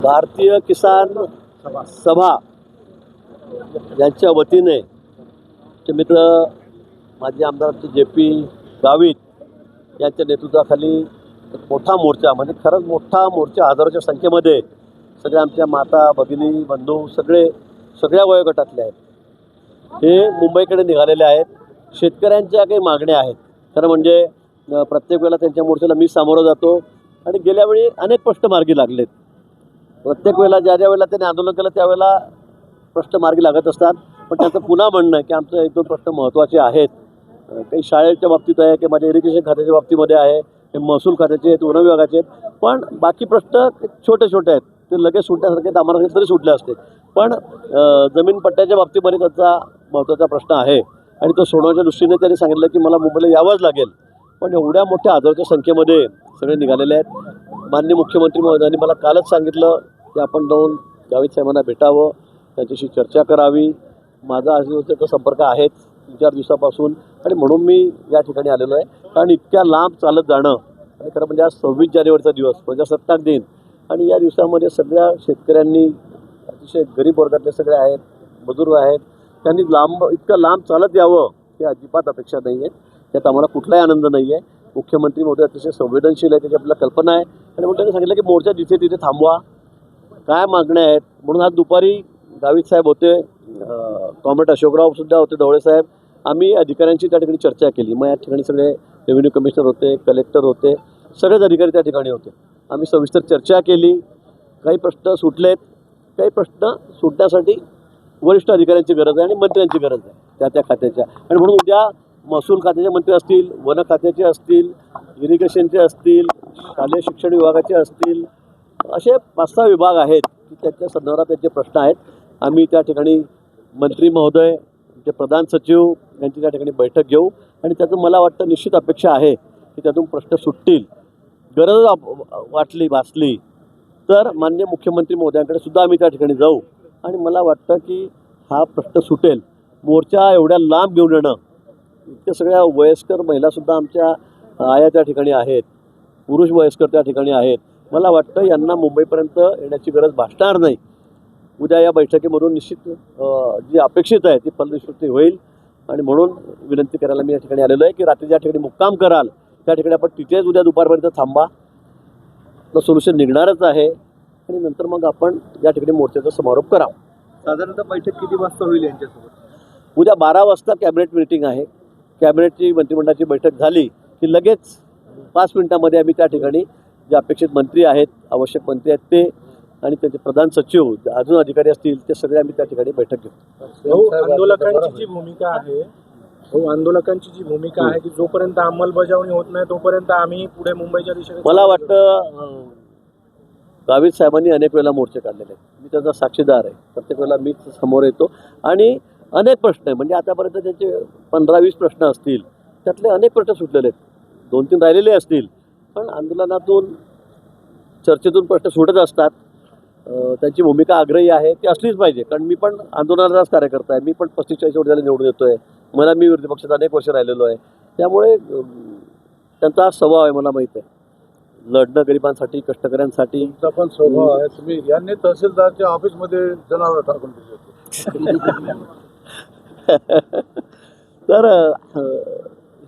भारतीय किसान सभा यांच्या वतीने ते मित्र माजी आमदार जे.पी. गावित यांच्या नेतृत्वाखाली एक मोठा मोर्चा, म्हणजे खरंच मोठा मोर्चा, हजारोच्या संख्येमध्ये सगळ्या आमच्या माता भगिनी बंधू सगळ्या वयोगटातले आहेत. हे मुंबईकडे निघालेले आहेत. शेतकऱ्यांच्या काही मागण्या आहेत. खरं म्हणजे प्रत्येक वेळेला त्यांच्या मोर्चाला मी सामोरं जातो आणि गेल्या वेळी अनेक प्रश्न मार्गी लागलेत. प्रत्येक वेळेला ज्या वेळेला त्यांनी आंदोलन केलं त्यावेळेला प्रश्न मार्गी लागत असतात. पण त्यांचं पुन्हा म्हणणं आहे की आमचं एक दोन प्रश्न महत्त्वाचे आहेत. काही शाळेच्या बाबतीत आहे, की माझ्या इरिगेशन खात्याच्या बाबतीमध्ये आहे, हे महसूल खात्याचे आहेत, वन विभागाचे आहेत. पण बाकी प्रश्न छोटे छोटे आहेत, ते लगेच सुटण्यासारखे आम्हाला तरी सुटले असते. पण जमीन पट्ट्याच्या बाबतीमध्ये त्यांचा महत्त्वाचा प्रश्न आहे आणि तो सोडवण्याच्या दृष्टीने त्यांनी सांगितलं की मला मुंबईला यावंच लागेल. पण एवढ्या मोठ्या हजारोच्या संख्येमध्ये सगळे निघालेले आहेत. माननीय मुख्यमंत्री महोदयांनी मला कालच सांगितलं की आपण जाऊन गावित साहेबांना भेटावं, त्यांच्याशी चर्चा करावी. माझा आजचा संपर्क आहेच 3-4 दिवसापासून आणि म्हणून मी या ठिकाणी आलेलो आहे. कारण इतक्या लांब चालत जाणं आणि खरं म्हणजे आज 26 जानेवारीचा दिवस, प्रजासत्ताक दिन, आणि या दिवसामध्ये सगळ्या शेतकऱ्यांनी, अतिशय गरीब वर्गातले सगळे आहेत, मजूर आहेत, त्यांनी इतकं लांब चालत यावं ही अजिबात अपेक्षा नाही आहे. त्यात आम्हाला कुठलाही आनंद नाही आहे. मुख्यमंत्री महोदय अतिशय संवेदनशील आहे, त्याची आपल्याला कल्पना आहे. आणि म्हणून त्यांनी सांगितलं की मोर्चा जिथे तिथे थांबवा, काय मागण्या आहेत. म्हणून आज दुपारी गावित साहेब होते, कॉम्रेड अशोकराव सुद्धा होते, ढवळे साहेब, आम्ही अधिकाऱ्यांची त्या ठिकाणी चर्चा केली. मग या ठिकाणी सगळे रेव्हेन्यू कमिशनर होते, कलेक्टर होते, सगळेच अधिकारी त्या ठिकाणी होते. आम्ही सविस्तर चर्चा केली. काही प्रश्न सुटलेत, काही प्रश्न सुटण्यासाठी वरिष्ठ अधिकाऱ्यांची गरज आहे आणि मंत्र्यांची गरज आहे त्या खात्याच्या. आणि म्हणून उद्या महसूल खात्याचे मंत्री असतील, वन खात्याचे असतील, इरिगेशनचे असतील, शालेय शिक्षण विभागाचे असतील, असे 5-6 विभाग आहेत की त्याच्या संदर्भात त्यांचे प्रश्न आहेत. आम्ही त्या ठिकाणी मंत्री महोदय, ते प्रधान सचिव यांची त्या ठिकाणी बैठक घेऊ आणि त्यातून मला वाटतं निश्चित अपेक्षा आहे की त्यातून प्रश्न सुटतील. गरज भासली तर माननीय मुख्यमंत्री महोदयांकडे सुद्धा आम्ही त्या ठिकाणी जाऊ आणि मला वाटतं की हा प्रश्न सुटेल. मोर्चा एवढ्या लांब घेऊन येणं, इतक्या सगळ्या वयस्कर महिलासुद्धा आमच्या आया त्या ठिकाणी आहेत, पुरुष वयस्कर त्या ठिकाणी आहेत. मला वाटतं यांना मुंबईपर्यंत येण्याची गरज भासणार नाही. उद्या या बैठकीमधून निश्चित जी अपेक्षित आहे ती फलनिश्चिती होईल. आणि म्हणून विनंती करायला मी या ठिकाणी आलेलो आहे की रात्री ज्या ठिकाणी मुक्काम कराल त्या ठिकाणी आपण तिथेच उद्या दुपारपर्यंत थांबा. आपलं सोल्युशन निघणारच आहे आणि नंतर मग आपण या ठिकाणी मोर्चाचा समारोप करावा. साधारणतः बैठक किती वाजता होईल यांच्यासोबत? उद्या 12 वाजता कॅबिनेट मीटिंग आहे. कॅबिनेटची मंत्रिमंडळाची बैठक झाली की लगेच 5 मिनिटांमध्ये आम्ही त्या ठिकाणी जे अपेक्षित मंत्री आहेत, आवश्यक मंत्री आहेत ते आणि त्यांचे प्रधान सचिव, अजून अधिकारी असतील, ते सगळे आम्ही त्या ठिकाणी बैठक घेऊ. आंदोलकांची जी भूमिका आहे की जोपर्यंत अंमलबजावणी होत नाही तोपर्यंत आम्ही पुढे मुंबईच्या दिशेने. मला वाटतं गावित साहेबांनी अनेक वेळेला मोर्चे काढलेले आहेत. मी त्याचा साक्षीदार आहे. प्रत्येक वेळेला मीच समोर येतो आणि अनेक प्रश्न आहे, म्हणजे आतापर्यंत त्यांचे 15-20 प्रश्न असतील, त्यातले अनेक प्रश्न सुटलेले आहेत. 2-3 राहिलेले असतील, पण आंदोलनातून चर्चेतून प्रश्न सुटत असतात. त्यांची भूमिका आग्रही आहे, ती असलीच पाहिजे. कारण मी पण आंदोलनाचाच कार्यकर्ता आहे. मी पण 35-40 वर्षाला निवडून येतोय. मला मी विरोधी पक्षात अनेक वर्ष राहिलेलो आहे. त्यामुळे त्यांचा स्वभाव आहे, मला माहीत आहे, लढणं गरिबांसाठी, कष्टकऱ्यांसाठी. तुमचा पण स्वभाव आहे. तुम्ही यांनी तहसीलदारच्या ऑफिसमध्ये जनावर टाकून दिले. तर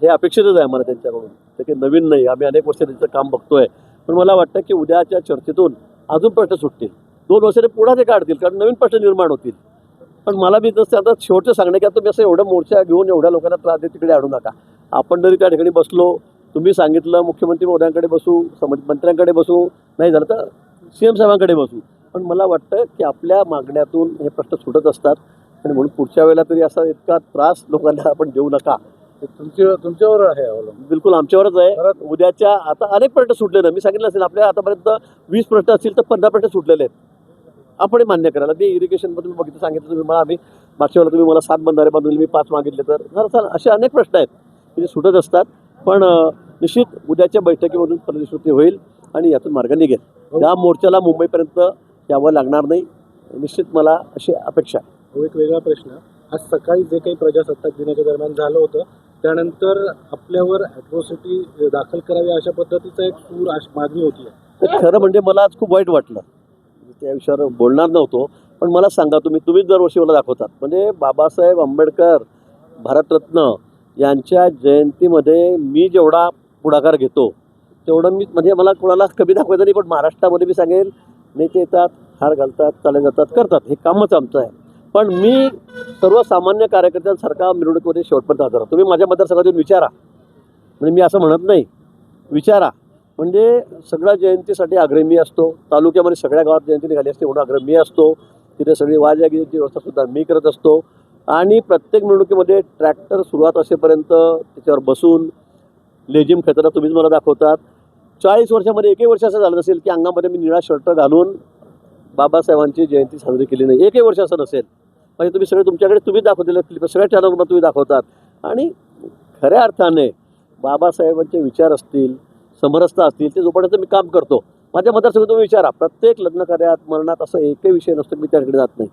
हे अपेक्षितच आहे मला त्यांच्याकडून. ते काही नवीन नाही, आम्ही अनेक वर्ष त्यांचं काम बघतोय. पण मला वाटतं की उद्याच्या चर्चेतून अजून प्रश्न सुटतील. 2 वर्षाने पुढे ते काढतील, कारण नवीन प्रश्न निर्माण होतील. पण मला मी तसं आता शेवटचं सांगणं की आता तुम्ही असं एवढं मोर्चा घेऊन एवढ्या लोकांना त्रास देत तिकडे आणू नका. आपण जरी त्या ठिकाणी बसलो, तुम्ही सांगितलं मुख्यमंत्री महोदयांकडे बसू, मंत्र्यांकडे बसू, नाही झालं तर CM साहेबांकडे बसू. पण मला वाटतं की आपल्या मागण्यातून हे प्रश्न सुटत असतात आणि म्हणून पुढच्या वेळेला तरी असा इतका त्रास लोकांना आपण देऊ नका. तुमच्यावर आहे अवलंबून. बिलकुल आमच्यावरच आहे. उद्याच्या आता अनेक प्रश्न सुटले ना, मी सांगितलं असेल आपल्या आतापर्यंत 20 प्रश्न असतील तर 15 प्रश्न सुटलेले आहेत. आपण मान्य करायला ते इरिगेशनमध्ये तुम्ही बघितलं, सांगितलं तुम्ही मला, आम्ही मागच्या वेळेला तुम्ही मला 7 बंधारे बांधून मी 5 मागितले, तर जरा असे अनेक प्रश्न आहेत की जे सुटत असतात. पण निश्चित उद्याच्या बैठकीमधून फलनिश्चिती होईल आणि यातून मार्ग निघेल. या मोर्चाला मुंबईपर्यंत यावं लागणार नाही, निश्चित मला अशी अपेक्षा आहे. एक वेगळा प्रश्न, आज सकाळी जे काही प्रजासत्ताक दिनाच्या दरम्यान झालं होतं त्यानंतर आपल्यावर ॲट्रॉसिटी दाखल करावी अशा पद्धतीचा एक सूर मागणी होती. खरं म्हणजे मला आज खूप वाईट वाटलं. त्या विषयावर बोलणार नव्हतो. पण मला सांगा, तुम्हीच दरवर्षी मला दाखवतात. म्हणजे बाबासाहेब आंबेडकर भारतरत्न यांच्या जयंतीमध्ये मी जेवढा पुढाकार घेतो तेवढं मी, म्हणजे मला कोणाला कमी दाखवायचं नाही, पण महाराष्ट्रामध्ये मी सांगेल नेते येतात, हार घालतात, चाले जातात, करतात, हे कामच आमचं आहे. पण मी सर्वसामान्य कार्यकर्त्यांसारखा मिरवणुकीमध्ये शेवटपर्यंत हजर राहतो. तुम्ही माझ्या मतदारसंघातून विचारा, म्हणजे मी असं म्हणत नाही, विचारा. म्हणजे सगळ्या जयंतीसाठी आग्रही मी असतो. तालुक्यामध्ये सगळ्या गावात जयंती निघाली असते एवढा आग्रह मी असतो. तिथे सगळी वाजगिरीची व्यवस्थासुद्धा मी करत असतो. आणि प्रत्येक मिरवणुकीमध्ये ट्रॅक्टर सुरुवात असेपर्यंत त्याच्यावर बसून लेझिम खेळताना तुम्हीच मला दाखवतात. 40 वर्षामध्ये एकही वर्ष असं झालं नसेल की अंगामध्ये मी निळा शर्ट घालून बाबासाहेबांची जयंती साजरी केली नाही. एकही वर्ष असं नसेल. म्हणजे तुम्ही सगळे तुमच्याकडे तुम्ही दाखवलेलं क्लिप सगळ्या चॅनलवर तुम्ही दाखवतात. आणि खऱ्या अर्थाने बाबासाहेबांचे विचार असतील, समरसता असतील, ते जोपर्यंत मी काम करतो. माझ्या मतदारसंघात तुम्ही विचारा, प्रत्येक लग्न कार्यात, मरणात असं एकही विषय नसतो मी त्याकडे जात नाही.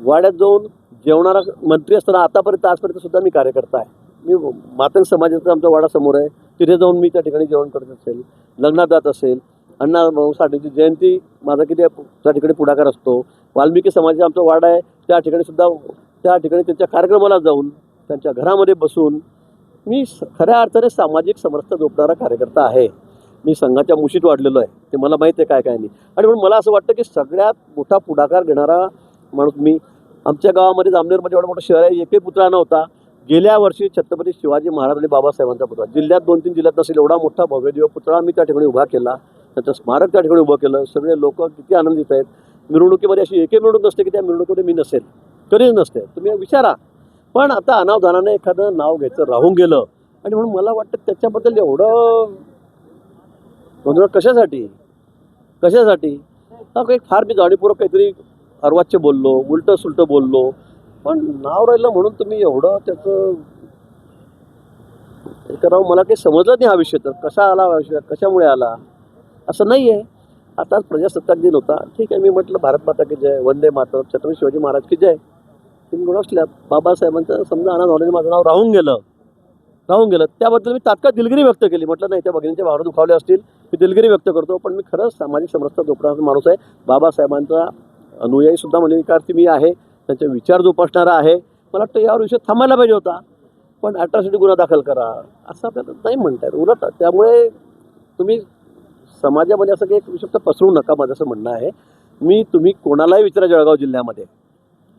वाड्यात जाऊन जेवणारा मंत्री असताना आतापर्यंत आजपर्यंत सुद्धा मी कार्यकर्ता आहे. मी मातंग समाजाचा आमचा वाडा समोर आहे, तिथे जाऊन मी त्या ठिकाणी जेवण करत असेल, लग्नात जात असेल, अण्णाभाऊ साठेची जयंती माझा किती त्या ठिकाणी पुढाकार असतो. वाल्मिकी समाजाचा आमचा वाडा आहे, त्या ठिकाणी सुद्धा त्या ठिकाणी त्यांच्या कार्यक्रमाला जाऊन त्यांच्या घरामध्ये बसून मी खऱ्या अर्थाने सामाजिक समरसता जोपणारा कार्यकर्ता आहे. मी संघाच्या मुशीत वाढलेलो आहे, ते मला माहीत आहे काय काय नाही. आणि म्हणून मला असं वाटतं की सगळ्यात मोठा पुढाकार घेणारा माणूस मी. आमच्या गावामध्ये जामनेरमध्ये एवढा मोठा शहर आहे, एकही पुतळा नव्हता. गेल्या वर्षी छत्रपती शिवाजी महाराज आणि बाबासाहेबांचा पुतळा जिल्ह्यात 2-3 जिल्ह्यात नसेल एवढा मोठा भव्यदिव्य पुतळा मी त्या ठिकाणी उभा केला. त्यांचं स्मारक त्या ठिकाणी उभं केलं. सगळे लोक किती आनंदित आहेत. मिरवणुकीमध्ये अशी एकही मिरवणूक नसते की त्या मिरवणुकीमध्ये मी नसेल, कधीच नसते. तुम्ही विचारा. पण आता अनावधानाने एखादं नाव घ्यायचं राहून गेलं आणि म्हणून मला वाटतं त्याच्याबद्दल एवढं गोंधळ कशासाठी हा काही फार मी जाणीवपूर्वक काहीतरी अर्वाच्य बोललो, उलटं सुलटं बोललो, पण नाव राहिलं म्हणून तुम्ही एवढं त्याचं हे करावं. मला काही समजलं नाही हा विषय. तर कसा आला विषय, कशामुळे आला असं नाही आहे. आता प्रजासत्ताक दिन होता, ठीक आहे, मी म्हटलं भारत माता की जय, वंदे मातरम, छत्रपती शिवाजी महाराज की जय, 3 गुण असल्या. बाबासाहेबांचं समजा अनावधानाने माझं नाव राहून गेलं. त्याबद्दल मी तात्काळ दिलगिरी व्यक्त केली. म्हटलं नाही, त्या भगिनींच्या भावना दुखावल्या असतील, मी दिलगिरी व्यक्त करतो. पण मी खरंच सामाजिक समरसता जोपणारा माणूस आहे. बाबासाहेबांचा अनुयायी सुद्धा म्हणण्याची मी आहे, त्यांचे विचार जोपासणारा आहे. मला वाटतं यावर विषय थांबायला पाहिजे होता. पण अॅट्रॉसिटी गुन्हा दाखल करा असं आपल्याला नाही म्हणता येत. उलट त्यामुळे तुम्ही समाजामध्ये असं काही एक शब्द पसरू नका, माझं असं म्हणणं आहे. तुम्ही कोणालाही विचारा, जळगाव जिल्ह्यामध्ये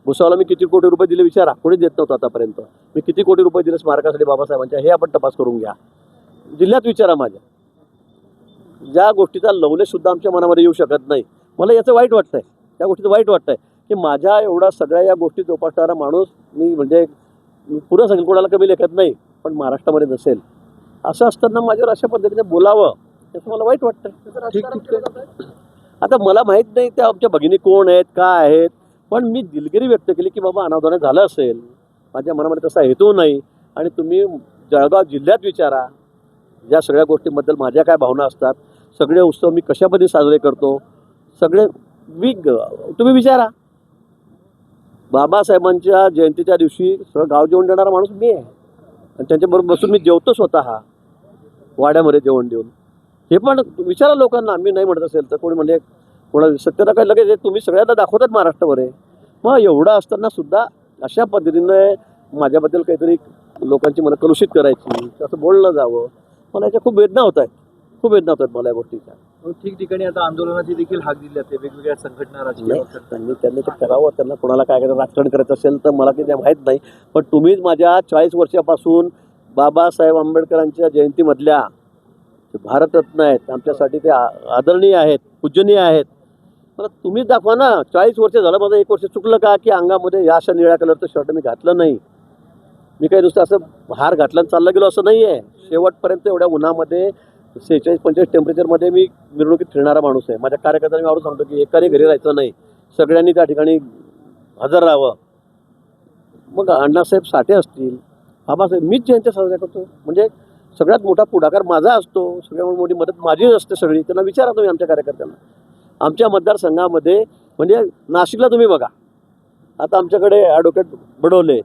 भुसावळला मी किती कोटी रुपये दिले विचारा, कोणी देत नव्हतं आतापर्यंत. मी किती कोटी रुपये दिले स्मारकासाठी बाबासाहेबांच्या, हे आपण तपास करून घ्या. जिल्ह्यात विचारा माझ्या. ज्या गोष्टीचा लवलेस सुद्धा आमच्या मनामध्ये येऊ शकत नाही. मला याचं वाईट वाटतंय, त्या गोष्टीचं वाईट वाटतंय की माझ्या एवढा सगळ्या या गोष्टी जोपासणारा माणूस मी, म्हणजे पुरं सांगेल कोणाला कमी लेखत नाही, पण महाराष्ट्रामध्ये नसेल. असं असताना माझ्यावर अशा पद्धतीने बोलावं त्याचं मला वाईट वाटतं. ठीक. आता मला माहीत नाही त्या आमच्या भगिनी कोण आहेत, काय आहेत, पण मी दिलगिरी व्यक्त केली की बाबा अनावधानाने झालं असेल. माझ्या मनामध्ये तसा हेतू नाही. आणि तुम्ही जळगाव जिल्ह्यात विचारा, या सगळ्या गोष्टींबद्दल माझ्या काय भावना असतात, सगळे उत्सव मी कशा पद्धतीने साजरे करतो, सगळे तुम्ही विचारा. बाबासाहेबांच्या जयंतीच्या दिवशी सगळं गाव जेवण देणारा माणूस मी आहे. आणि त्यांच्याबरोबर बसून मी जेवतो स्वतः वाड्यामध्ये जेवण देऊन. हे पण विचारा लोकांना. मी नाही म्हणत असेल तर कोणी म्हणजे कोणा सत्यता काय लगेच तुम्ही सगळ्यांना दाखवतात महाराष्ट्रावर आहे. मग एवढं असताना सुद्धा अशा पद्धतीने माझ्याबद्दल काहीतरी लोकांची मनं कलुषित करायची, असं बोललं जावं, मला याच्या खूप वेदना होत आहेत मला या गोष्टीच्या. ठिकठिकाणी आता आंदोलनाची देखील हाक दिली जाते, वेगवेगळ्या संघटना राजकीय त्यांनी ते करावं. त्यांना कोणाला काय करायचं, राजकारण करायचं असेल तर मला काही माहीत नाही. पण तुम्हीच माझ्या 40 वर्षापासून बाबासाहेब आंबेडकरांच्या जयंतीमधल्या भारतरत्न आहेत, आमच्यासाठी ते आदरणीय आहेत, पूजनीय आहेत. मला तुम्हीच दाखवा ना. 40 वर्ष झालं, माझं 1 वर्ष चुकलं का की अंगामध्ये या अशा निळ्या कलरचं शर्ट मी घातलं नाही. मी काही नुसतं असं हार घातला आणि चाललं गेलो असं नाही आहे. शेवटपर्यंत एवढ्या उन्हामध्ये 46-45 टेम्परेचरमध्ये मी मिरवणुकीत फिरणारा माणूस आहे. माझ्या कार्यकर्त्यांनी मी आवडून सांगतो की एकाने घरी राहायचं नाही, सगळ्यांनी त्या ठिकाणी हजर राहावं. मग अण्णासाहेब साठे असतील, बाबासाहेब, मीच जयंती साजरा करतो. म्हणजे सगळ्यात मोठा पुढाकार माझा असतो, सगळ्यात मोठी मदत माझीच असते सगळी. त्यांना विचारा तुम्ही आमच्या कार्यकर्त्यांना. आमच्या मतदारसंघामध्ये म्हणजे नाशिकला तुम्ही बघा, आता आमच्याकडे ॲडव्होकेट बडोले,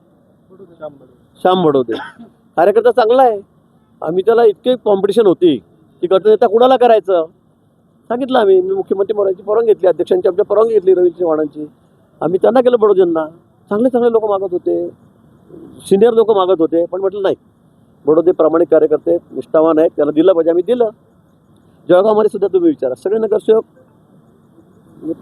श्याम बडोले कार्यकर्ता चांगला आहे. आम्ही त्याला इतकी कॉम्पिटिशन होती की गटनेता कुणाला करायचं, सांगितलं आम्ही, मी मुख्यमंत्री मोरांची परवानगी घेतली, अध्यक्षांची आमच्या परवानगी घेतली रवी चव्हाणांची. आम्ही त्यांना केलं बडोदेंना. चांगले चांगले लोक मागत होते, सिनियर लोक मागत होते, पण म्हटलं नाही, बडोदे प्रामाणिक कार्यकर्ते निष्ठावान आहेत, त्याला दिलं पाहिजे, आम्ही दिलं. जळगावमध्ये सुद्धा तुम्ही विचारा, सगळे नगरसेवक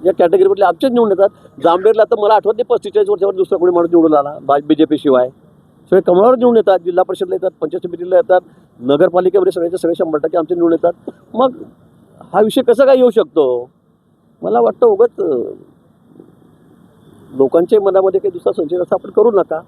या कॅटेगरीमधले आमचेच निवडून येतात. जांभेरला तर मला आठवत नाही 45 वर्षावर दुसरा कोणी माणूस निवडून आला BJP शिवाय. सगळे कमळावर निवडून येतात, जिल्हा परिषदला येतात, पंचायत समितीला येतात, नगरपालिकेमध्ये सगळे 100% आमचे निवडून येतात. मग हा विषय कसा काय येऊ शकतो? मला वाटतं उगाच लोकांच्या मनामध्ये काही दुसरा संशय असा आपण करू नका.